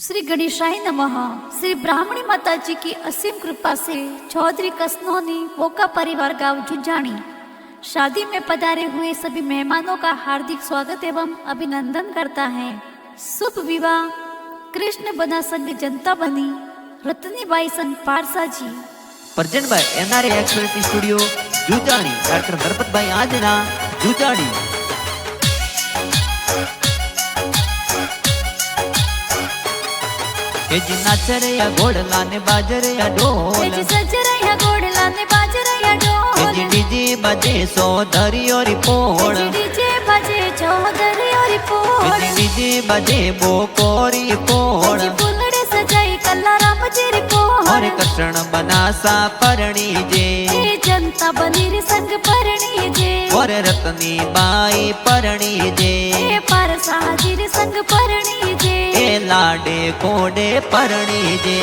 श्री गणेशाय नमः। श्री ब्राह्मणी माता जी की असीम कृपा से चौधरी कसनोनी वोका परिवार गांव जुंजाणी शादी में पधारे हुए सभी मेहमानों का हार्दिक स्वागत एवं अभिनंदन करता है। शुभ विवाह कृष्ण बना संग जनता बनी रत्नीबाई संग पारसा जी। Present by NRA express studio Junjani. Doctor Ganpat Bhai Aajna Junjani. हे जी नाच रे या घोड़ला ने बाज रे या ढोल, हे जी सज रे या घोड़ला ने बाज रे या ढोल, हे जी डीजे बजे सोधरी और पोड़, हे जी डीजे बजे चौधरी और पोड़, हे जी डीजे बजे बोकोरी पोड़, हे जी फुलड़े सजाई कल्ला राम जी री पोड़, और कृष्ण बनासा परणी जे, हे जनता बनी रे संग परणी जे, और रत्नी बाई परणी जे, हे पारसा जी रे संग परणी जे, ए लाडे कोडे परणी जे।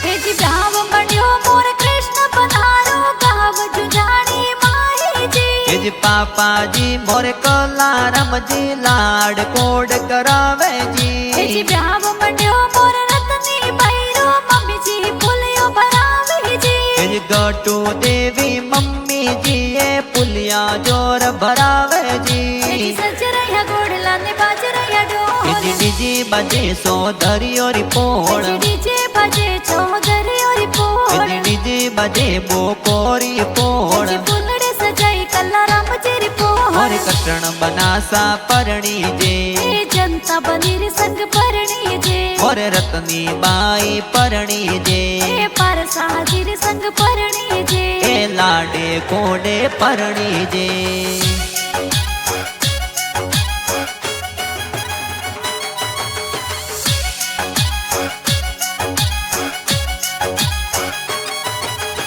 हे जी ब्याव मंड्यो मोर कृष्ण पधारो गाव जुंजाणी माही जी, हे जी पापा जी मोरे कलाराम जी लाड कोड करावे जी, हे जी ब्याव मंड्यो मोर रत्नी भैरो मम्मी जी पुलियो भरावे जी, हे जी गटू देवी मम्मी जी ये पुलिया जोर भरावे जी, हे जी सज रहा घोड़ला ने बाज रहा ढोल, हे जी डीजे बजे सोधरी और पोड़, हे जी डीजे बजे चौधरी और हे पोड़, जी डीजे बजे बोकोरी पोड़, हे जी फुलड़े सजाई कल्ला राम जी री पोड़, और कृष्ण बनासा परणी जे, हे जनता बनी रे संग परणी जे, और रत्नी बाई परणी जे, हे पारसा जी रे संग परणी जे, ए लाडे कोडे परणी जे।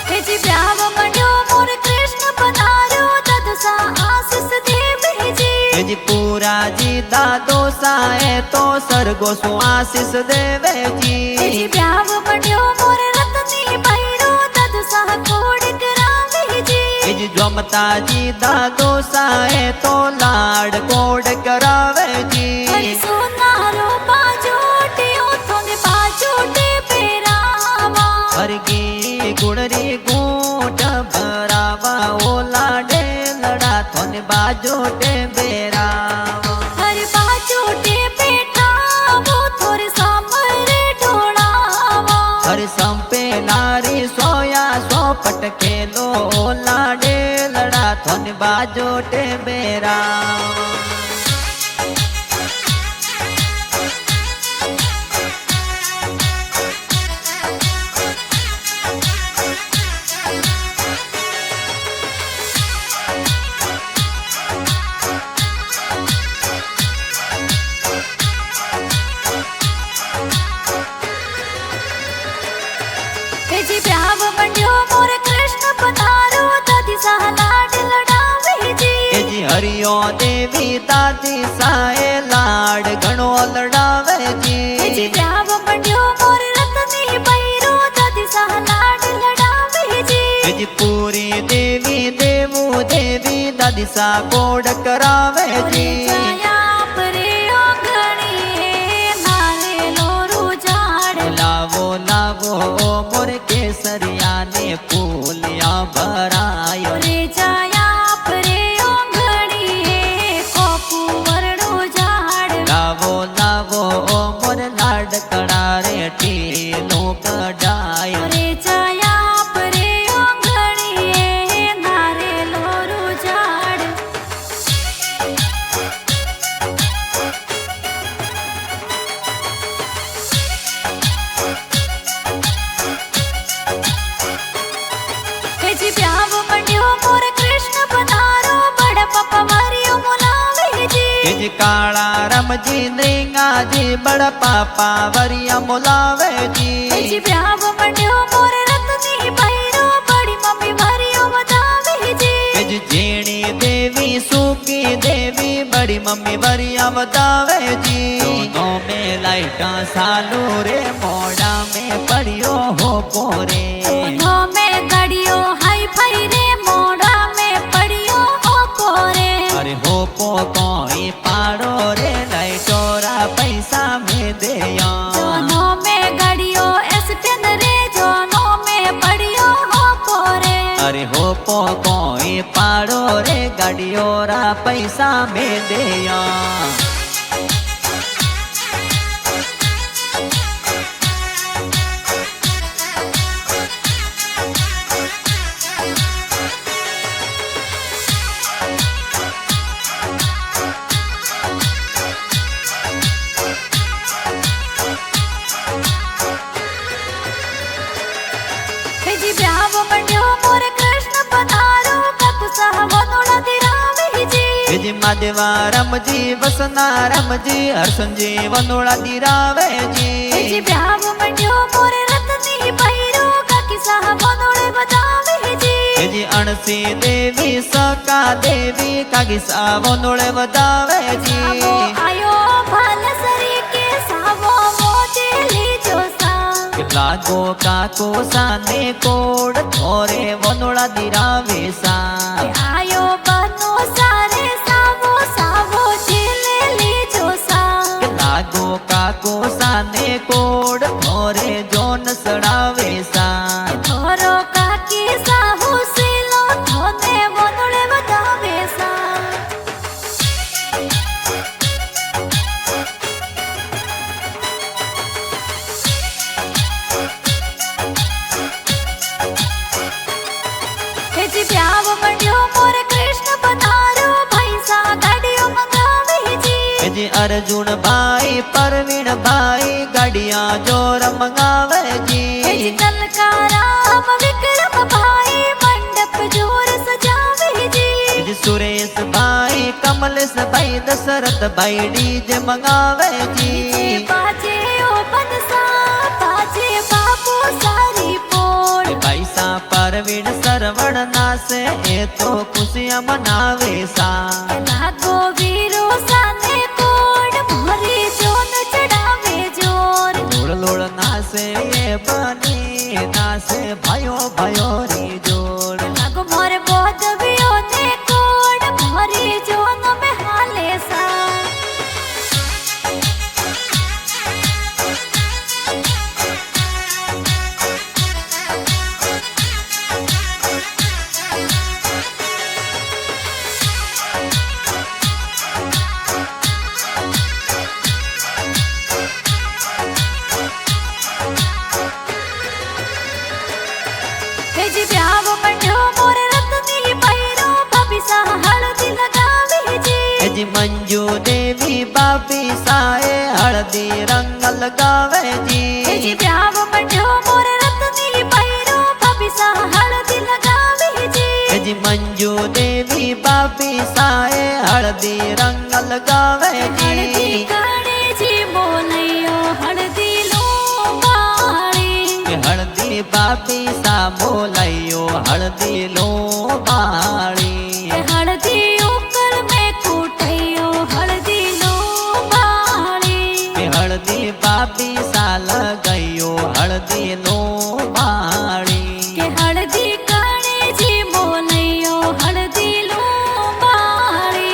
हे जी ब्याव मंड्यो मोर कृष्ण पधारो ददसा आशीष देवे जी, हे जी पूरा जी दादो साए तो सरगो सु आशीष देवे जी, हे जी ब्याव मंड्यो मोर रत्नी भैरो ददसा कोड करावे जी, हे जी जमता जी दादो साए तो लाड कोड करावे जी, हरि सोनारो बाजोटियो थोने बाजोटे पेरावा, हरगी गुणरी गोट भरावा ओ लाडे लड़ा थोन बाजोटे बेरावा, हरि बाजोटे पेटावो थोरे सामरे ढोलावा, हर संपे नारी सोया सो पटकेलो ओ लाडे लड़ा थोन बाजोटे बेरावा। हे जी ब्याव मंड्यो मोर कृष्ण पधारो दादी सा लाड लड़ावे जी, हे जी हरियो देवी दादी साए लाड घणो लड़ावे जी, हे जी ब्याव मंड्यो मोर रत्नी भैरो दादी सा लाड लड़ावे जी, हे जी पूरी देवी देवू देवी दादी सा कोड करावे जी, जाया परे ओंगणी नाले लोरू झाड़, लावो लावो ओ मोर केसरिया ने फूलिया भरायो, रे जाया परे ओंगणी कोपू वरड़ो झाड़, लावो लावो ओ मोर लाड कड़ारे टीलो कडायो, रे जाया परे ओंगणी नारे लोरू झाड़। हे जी ब्याव मंड्यो मोर कृष्ण पधारो बड़ा पापा मारियो मोलावे जी, हे जी काला राम जी नृंगा जी बड़ पापा वरिया मोलावे जी, हे जी ब्याव मंड्यो मोर रत्नी भैरो बड़ी मम्मी मारियो बतावे जी, हे जी झीणी देवी सुखी देवी बड़ी मम्मी बरिया बतावे जी दोनों में लाइटा सालू रे मोड़ा में पड़ियो हो पोरे दोनों में गड़ियो हाई फाई रे मोड़ा में पड़ियो हो पोरे अरे हो पो कोई पाड़ो रे लाइटोरा पैसा में देया दोनों में गड़ियो एसटेन रे दोनों में पड़ियो हो पोरे अरे हो पो कोई पाड़ो रे गाड़ियोरा पैसा में देया जी ब्याव मंड्यो मोरे कृष्ण पधारो ककुसा वनोड़ा दिरावे जी जी मादेवा राम जी वसना राम जी हर्षन जी वनोड़ा दिरावे जी ब्याव मंड्यो मोरे रतनी भैरो ककिसा वनोड़े बजावे जी अणसी देवी सका देवी कागिसा वनोड़े बजावे जी आयो भालसरी के सावो मोते लीजो सा लागो काको साने कोड थोरे वनोड़ा दिरावे सा आयो बनो सारे सावो सावो झेले लीजो सा लागो काको साने कोड थोरे जोन सड़ावे सा थोरो काकी साहू सिलो थोने वनोड़े बजावे सा जी ब्याव मंड्यो मोरे कृष्ण पधारो भैसा गाड़ियों मंगावे जी अर्जुन भाई परवीन भाई गाड़ियां जोर मंगावे जी कलका राम विक्रम भाई मंडप जोर सजावे जी सुरेश भाई कमलेश भाई दशरथ भाई डीजे मंगावे जी बाजे ओ बनसा बाजे बाबू सारी पोड़ पैसा परवीन सरवण नासे ए तो खुशियां मनावे सा लागो वीरो साने कोड मोरी जोन चढ़ावे जोर लोड़ लोड़ नासे ये बनी नासे भयो भयो री जोड़ लागो मोरे बोध वियो ने कोड मोरी जोन में हाले सा जी ब्याव मंड्यो मोरे रतनी भैरो भबिसा हळदी लगावे जी मंजू देवी बापी साए हल्दी रंग लगावे जी ब्याव मंड्यो मोरे रतनी भैरो भबिसा हळदी लगावे जी मंजू देवी बापी साए हल्दी रंग लगावे हळदी काणे जी बोलैयो हळदी लो बाळी हल्दी बापी सा बोलैयो हल्दी लो बाड़ी हळदी उकल में कूटैयो हळदी लो बाळी हल्दी बापी सा लगैयो हल्दी लो बाड़ी के हळदी काणे जी बोलैयो हळदी लो बाळी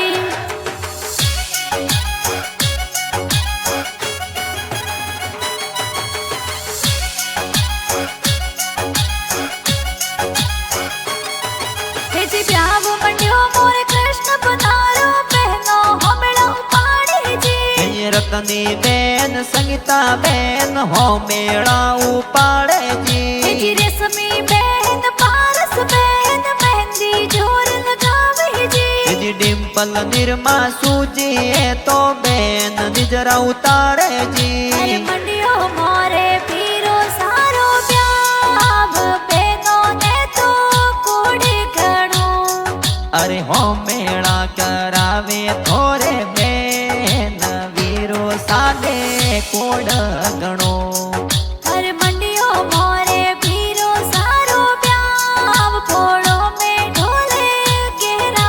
जी ब्याव मंड्यो मोरे कृष्ण पधारो बहनो होमेड़ा उपाड़े जी रतनी बेन संगीता बेन हो मेड़ा उपाड़े जी रेशमी बहन पारस बहन मेहंदी जोर लगावे जी डिम्पल निर्मा सूजी है तो बेन निजरा उतारे जी अरे मंडियो मोरे पीरो सारो ब्याव बहनों ने तो कोड़े घणो अरे हो मेड़ा करावे थोरे बेन वीरो साले कोड गणो अरे मंडियो मोरे पीरो सारो ब्याव कोड़ो में ढोले गेरा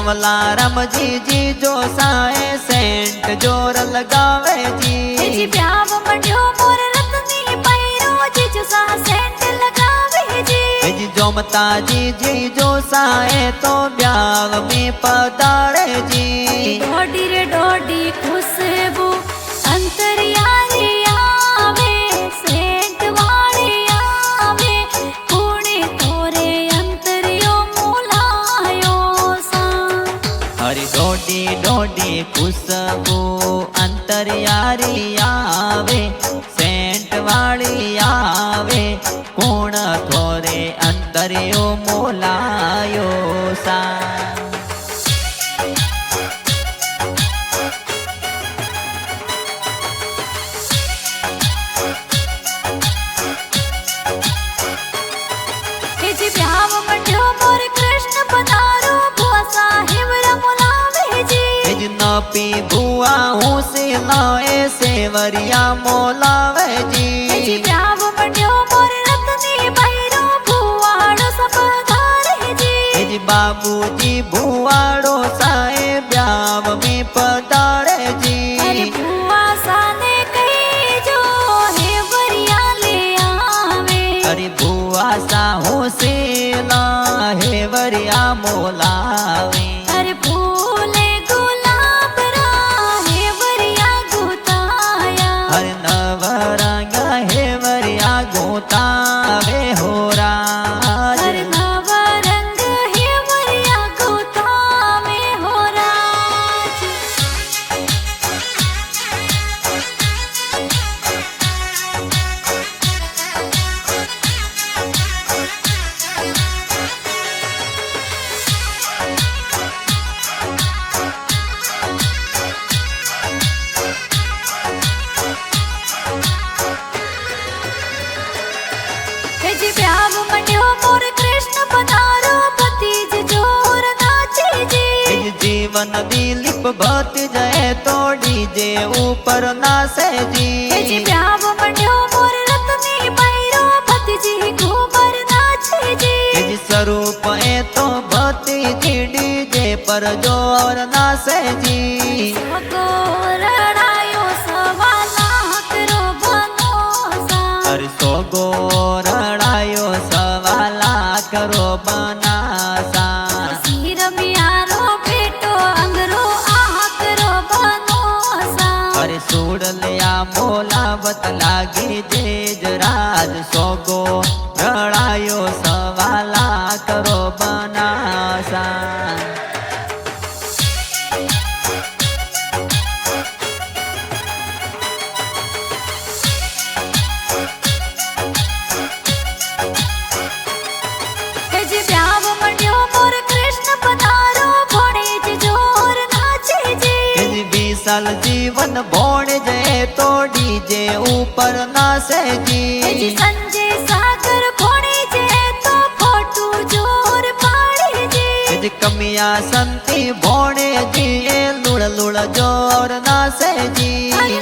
सांवला रमजी जी जो साए सेंट जोर लगावे जी ब्याव मंड्यो मोर रत्नी पैरो जी जो सा सेंट लगावे जी जोमता जी जो साए तो ब्याव में पधारे जी डोडी रे डोडी खुशबू अंतरियारी आवे सेंट वाली आवे पुणे तोरे अंतरियो मुलायो सा हरी डोडी डोडी खुशबू अंतरियारी आवे सेंट वाली आवे कोण थोरे अंतरियो मोलायो सा ब्याव मंड्यो मोर कृष्ण पधारो बुआ साहिब रमुलावे जी न पी बुआ हूँ से लाए सेवरिया मोलावे जी ब्याव मंड्यो मोर रत्नी पैरो बुआड़ो सब धारे जी बाबूजी बुआड़ो साए ब्याव में पधारे जी बुआ साने कही जो है वरिया ले आवे अरे बुआ सा हो से ला है वरिया मोलावे अरे फूले गुलाब राहे वरिया गुताया हर नवरंगा है वरिया गोतावे हो राज हर नवरंग है वरिया गुतावे हो राज ब्याव मंड्यो मोर कृष्ण पधारो भतीज जोर नाचे जी जीवन दिलीप भत जय तो डीजे ऊपर नासे जी ब्याव मंड्यो मोर रत्नी पैरो भतीजी घूमर नाचे जी स्वरूप ए तो भतीजी डीजे पर जोर नासे जी रड़ायो सवाला करो बनोसा अरे सो गोरड़ायो सवाला करो बनासा सिर मियारो बेटो अंगरो आह करो बनोसा अरे सूड़ लिया मोलावत लागी जेज राज सो गोरड़ायो सवाला करो बनासा ब्याव मंड्यो मोर कृष्ण पधारो भोड़ेज जोर नाचे जी 20 साल जीवन भोड़ जय तो डीजे ऊपर नासे जी संजय सागर भोड़ेज तो फोटू जोर पाड़े जी कमिया संती भोड़े जी लुड़ लुड़ जोर नासे जी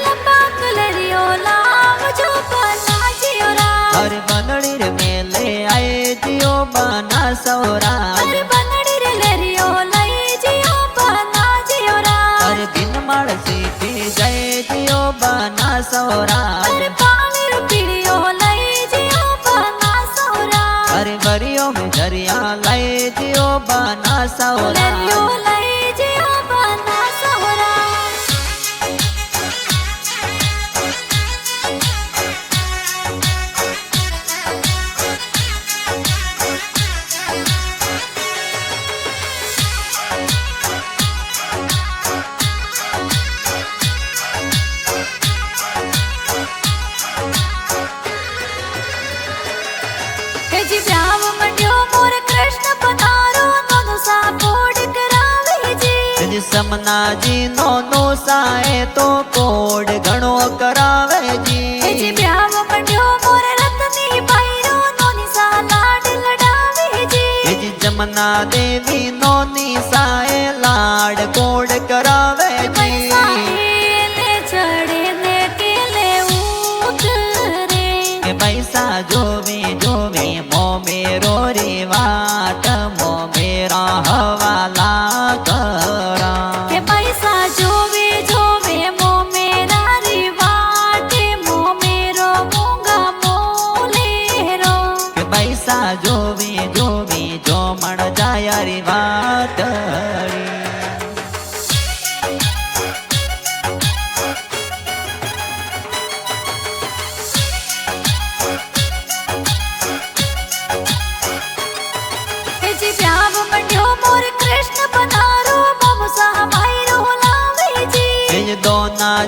लंबा कलरियो लाम जो बना जियो राम हर बनड़ी रे मेले आए जियो बना सौरा अरे बनड़ी रे लरियो लई जियो बना जियो राम हर दिन माड़ सीधी जय जियो बना सौरा अरे पानी पीड़ियो लई जियो बना सौरा हर वरियो में झरिया लय जियो बना सौरा लरियो लई जियो बना सौरा ब्याव मंड्यो मोर कृष्ण पधारो दोनों सा कोड करावे जी समना जी नोनो साए तो कोड घणो करावे जी ब्याव मंड्यो मोर रत्नी पैरो नोनी सा लाड लडावे जी जमना देवी नोनी साए लाड कोड करावे जी चढ़े ने केले उतरे पैसा जोवे जोवे मो मेरो रे वाट मो मेरा हवाला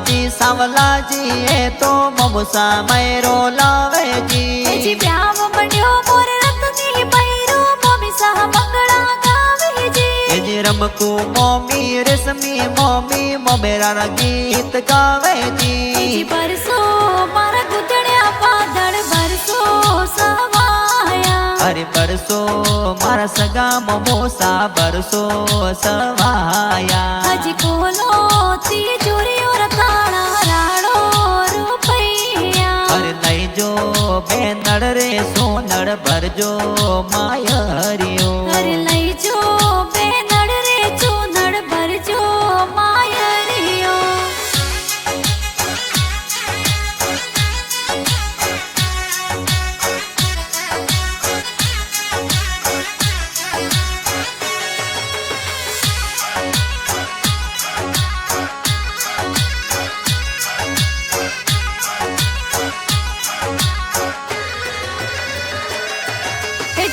जी सांवला जी ए तो ममूसा मैरो लावे जी ब्याव मंड्यो मोर रतनी पैरो मम्मी सा मंगला गावे जी रमकू मम्मी रेशमी मम्मी मेरा गीत गावे जी बरसो मारा गुदड़िया पादड़ बरसो सवाया अरे बरसो मारा सगा ममोसा बरसो सवाया हजी कोलो तिजोरी और ताला राड़ो रुपैया अरे लई जो बेनड़ रे सोनड़ भरजो मायरियो अरे लई जो बेनड़ रे चूनड़ भरजो मायरियो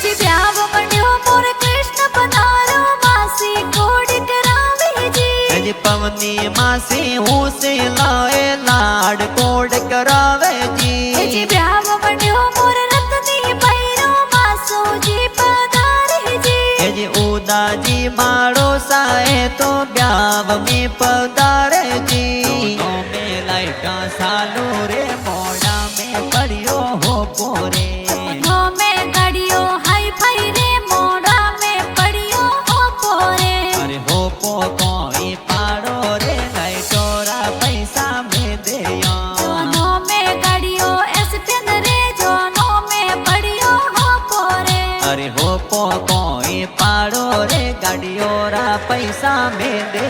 जी ब्याव मंड्यो मोर कृष्ण पधारो मासी कोड करावे जी पवनी मासी हूँ से लाए लाड कोड करावे जी ब्याव मंड्यो मोर रतनी पैरो मासो जी पधारे जी उदा जी मारो साए तो ब्याव में पधारे जी में लाइटा सालो रे मोड़ा में पड़ियो हो पोरे में गड़ियो हाई फाई रे मोड़ा में पड़ियो हो पोरे अरे हो पो कोई पाड़ो रे लाइटोरा पैसा में दे जोनो में गड़ियो एसटेन रे जोनो में पड़ियो हो पोरे अरे हो पो कोई पाड़ो रे गाड़ियोरा पैसा में दे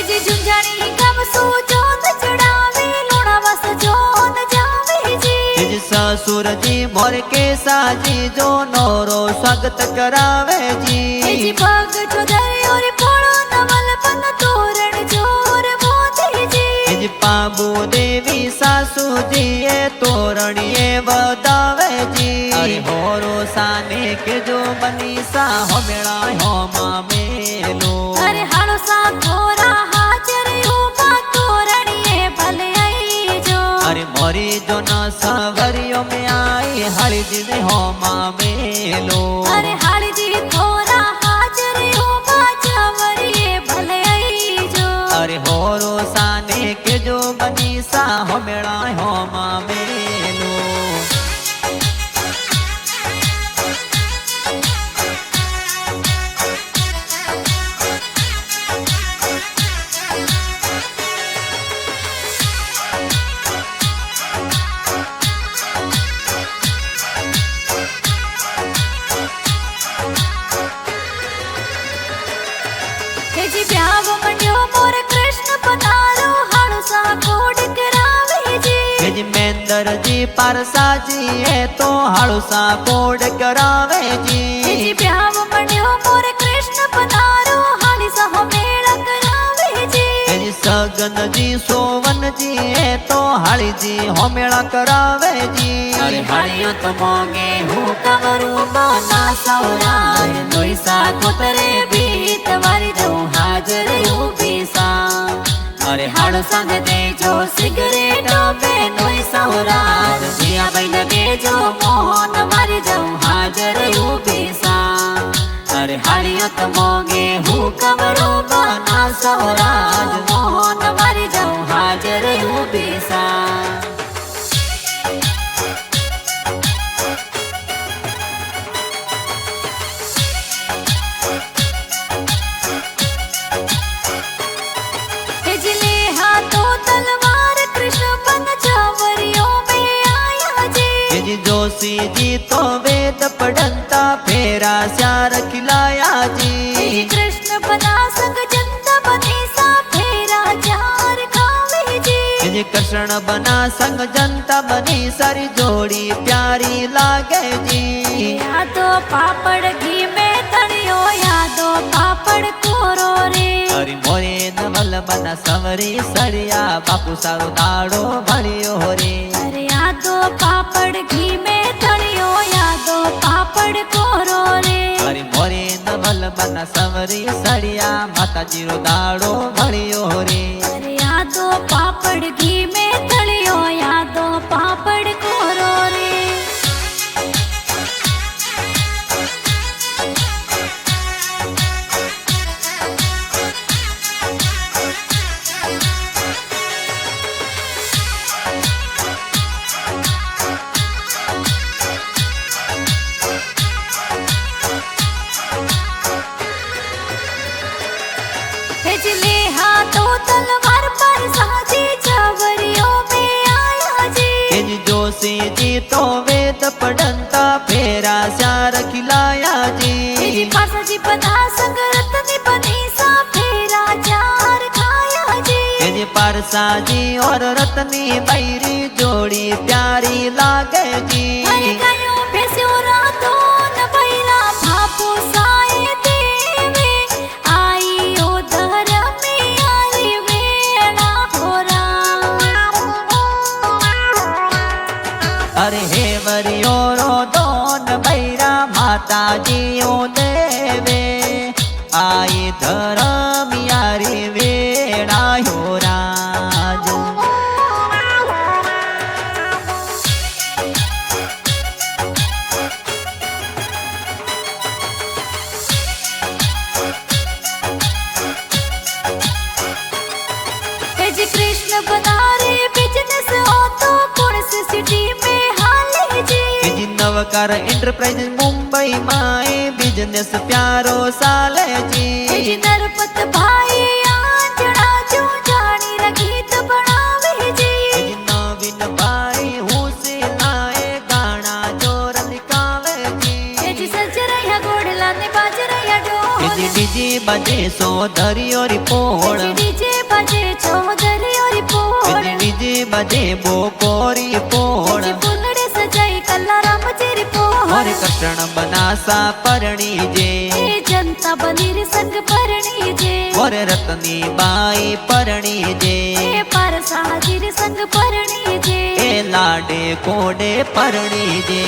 जी झुंझानी गम सो जोन चढ़ावे लोड़ा बस जोन जावे जी ससुर जी मोर के साजी जो नोरो स्वागत करावे जी पग चौधरी और पोड़ो नवल पन तोरण जोर मोती जी पाबू देवी सासू जी ये तोरणिए बदावे जी अरे होरो साने के जो बनी सा हो मेरा हो मामेलो अरे हालो सा थोरा हाजर हो मा तोरणिए भले आई जो अरे मोरी जो न सवरियों में आई हरी जी ने हो मामेलो अरे हाली जी थोरा हाजर हो मा चवरिए भले आई जो अरे होरो साने के जो बनी सा हो मेरा हो मामेलो जी ब्याव मंड्यो मोर कृष्ण पधारो हाड़ो सा कोड करावे जी मेंदर जी पारसा जी है तो हाड़ू सा कोड करावे जी ब्याव मंड्यो मोर कृष्ण पधारो हाड़ी सा हो मेला करावे जी सगन जी सोवन जी है तो हाड़ी जी हो मेला करावे जी अरे हाड़ियों तो मोंगे हूँ कवरू बोना सौरा नोई सा कोतरे भी तवारी दो हाजर हूँ बीसा अरे हाड़ो संग दे जो सिगरेट में नोई सौरा जिया बैन दे जो मोहन मारी जाऊं हाजर हूँ बीसा अरे हाड़ियों तो मोंगे हूँ कवरू बोना सौरा मोहन मारी जाऊं हाजर हूँ बीसा जोशी जी तो वेद पढ़ंता फेरा श्यार खिलाया जी कृष्ण बना संग जनता बनी सा फेरा चार खावे जी कृष्ण बना संग जनता बनी सारी जोड़ी प्यारी लागे जी यादो पापड़ घी में तड़ियो यादो पापड़ कोरो रे अरे मोरे नवल बना सवरी सरिया बापू सारो दाड़ो भरियो रे। अरे यादो पापड़ घी में तलियो यादो पापड़ कोरो रे। अरे मोरे नवल बना सवरी सरिया माता जी रो दाड़ो भरियो रे। अरे यादो पापड़ घी में तलियो यादो पापड़ कोरो रे। भेजले हाथों तलवार पर साजी छवरियों में आया जी। जो से जी तो वेद पढ़ंता फेरा सार खिलाया जी। पासा जी बना संग रत्नी बनी सा फेरा चार खाया जी। पारसा जी और रत्नी बैरी जोड़ी प्यारी लागे जी। गायों भैंसों रातों न बैला भापू साए देवे आई ओ धर्म यारी वेला हो राम। अरे हे वरियो रो दोन बैरा माता जी ओ देवे आई धर्म यारी वेड़ा हो राज। कृष्ण बना रे बिजनेस हो तो कौन सी सिटी में हाले जी। नवकार एंटरप्राइज मुंबई माए बिजनेस प्यारो साले जी। नरपत भाई आंजड़ा जो जानी रगीत बनावे जी। नवीन भाई हुसे लाए गाना जोर लिखावे जी। सज रहा घोड़ला ने बाज रहा ढोल। डीजे बजे सो धरियो रिपोर्ट। डीजे बजे चौधरी और पोड़। डीजे बजे बोकोरी पोड़। फुलड़े सजाई कल्ला राम जी पोड़। और कृष्ण बनासा परणी जे। जनता बनी रे संग परणी जे। और रत्नी बाई परणी जे। पारसा जी रे संग परणी जे। लाडे कोडे परणी जे।